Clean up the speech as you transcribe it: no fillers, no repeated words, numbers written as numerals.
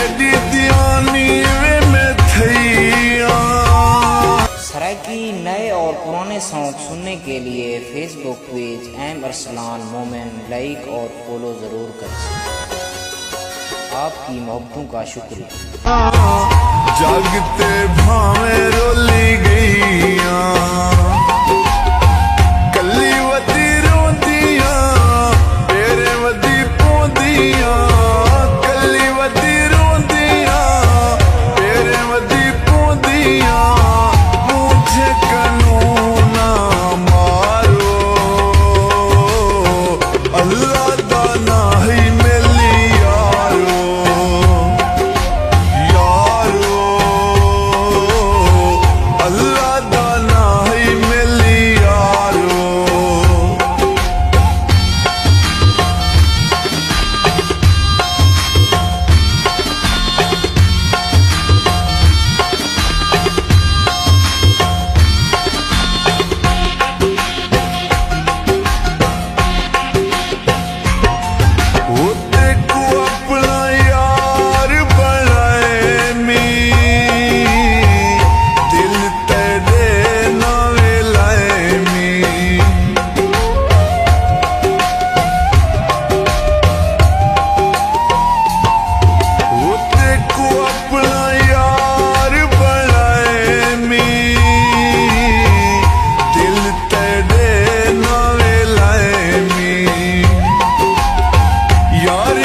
तेरी दीवानी वे मैं थैया। सराकी नए और पुराने सॉन्ग सुनने के लिए फेसबुक पेज एम अरसलान मोमिन लाइक और फॉलो ज़रूर करें। आपकी मोहब्बतों का शुक्रिया। जागते भावे रोली गईया, कली वदी रोंदिया तेरे वदी पोंदिया, कली वदी रोंदिया तेरे वदी पोंदिया। मुझे कानून मारो अल्लाह दा ना ही मिली यारो, यारो अल्लाह दा ना ही मिली यारो। यार